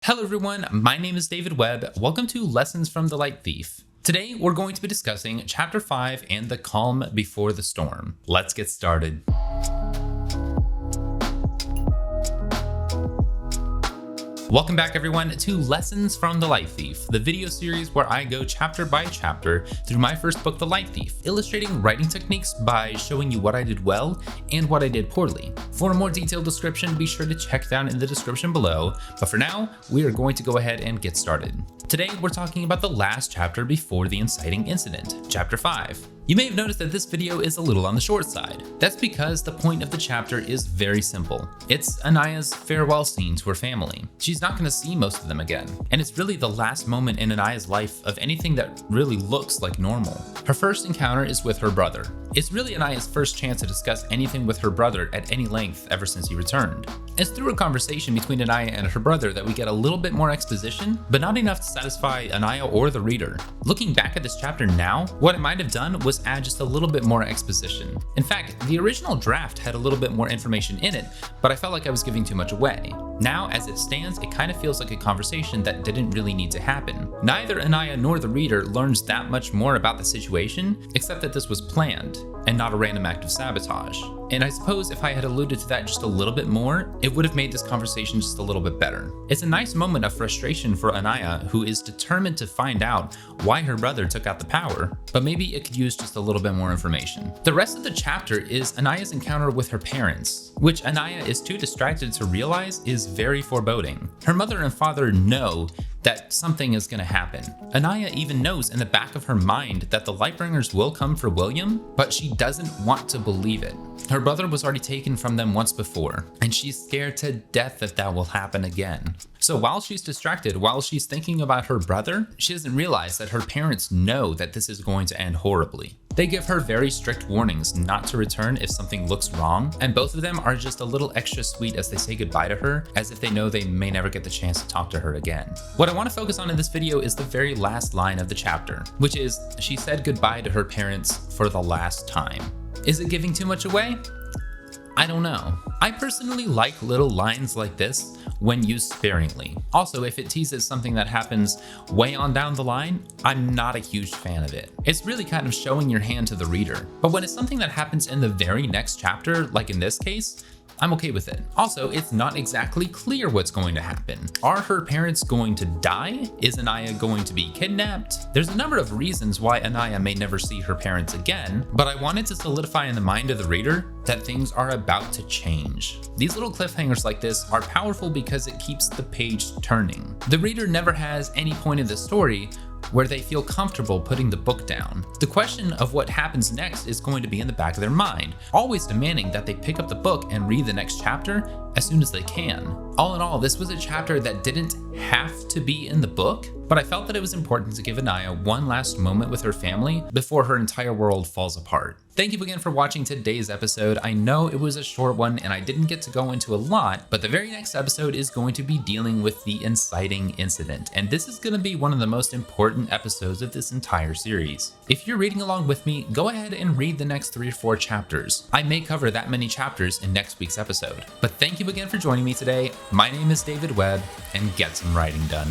Hello everyone, my name is David Webb. Welcome to Lessons from the Light Thief. Today we're going to be discussing Chapter 5 and the calm before the storm. Let's get started. Welcome back everyone to Lessons from the Light Thief, the video series where I go chapter by chapter through my first book, The Light Thief, illustrating writing techniques by showing you what I did well and what I did poorly. For a more detailed description, be sure to check down in the description below, but for now, we are going to go ahead and get started. Today, we're talking about the last chapter before the inciting incident, Chapter 5. You may have noticed that this video is a little on the short side. That's because the point of the chapter is very simple. It's Anaya's farewell scene to her family. She's not going to see most of them again, and it's really the last moment in Anaya's life of anything that really looks like normal. Her first encounter is with her brother. It's really Anaya's first chance to discuss anything with her brother at any length ever since he returned. It's through a conversation between Anaya and her brother that we get a little bit more exposition, but not enough to satisfy Anaya or the reader. Looking back at this chapter now, what I might have done was add just a little bit more exposition. In fact, the original draft had a little bit more information in it, but I felt like I was giving too much away. Now, as it stands, it kind of feels like a conversation that didn't really need to happen. Neither Anaya nor the reader learns that much more about the situation, except that this was planned and not a random act of sabotage. And I suppose if I had alluded to that just a little bit more, it would have made this conversation just a little bit better. It's a nice moment of frustration for Anaya, who is determined to find out why her brother took out the power, but maybe it could use just a little bit more information. The rest of the chapter is Anaya's encounter with her parents, which Anaya is too distracted to realize is very foreboding. Her mother and father know that something is going to happen. Anaya even knows in the back of her mind that the Lightbringers will come for William, but she doesn't want to believe it. Her brother was already taken from them once before, and she's scared to death that that will happen again. So while she's distracted, while she's thinking about her brother, she doesn't realize that her parents know that this is going to end horribly. They give her very strict warnings not to return if something looks wrong, and both of them are just a little extra sweet as they say goodbye to her, as if they know they may never get the chance to talk to her again. What I want to focus on in this video is the very last line of the chapter, which is, she said goodbye to her parents for the last time. Is it giving too much away? I don't know. I personally like little lines like this when used sparingly. Also, if it teases something that happens way on down the line, I'm not a huge fan of it. It's really kind of showing your hand to the reader. But when it's something that happens in the very next chapter, like in this case, I'm okay with it. Also, it's not exactly clear what's going to happen. Are her parents going to die? Is Anaya going to be kidnapped? There's a number of reasons why Anaya may never see her parents again, but I wanted to solidify in the mind of the reader that things are about to change. These little cliffhangers like this are powerful because it keeps the page turning. The reader never has any point in the story where they feel comfortable putting the book down. The question of what happens next is going to be in the back of their mind, always demanding that they pick up the book and read the next chapter as soon as they can. All in all, this was a chapter that didn't have to be in the book, but I felt that it was important to give Anaya one last moment with her family before her entire world falls apart. Thank you again for watching today's episode. I know it was a short one and I didn't get to go into a lot, but the very next episode is going to be dealing with the inciting incident, and this is going to be one of the most important episodes of this entire series. If you're reading along with me, go ahead and read the next 3 or 4 chapters. I may cover that many chapters in next week's episode. But thank you again for joining me today. My name is David Webb, and get some writing done.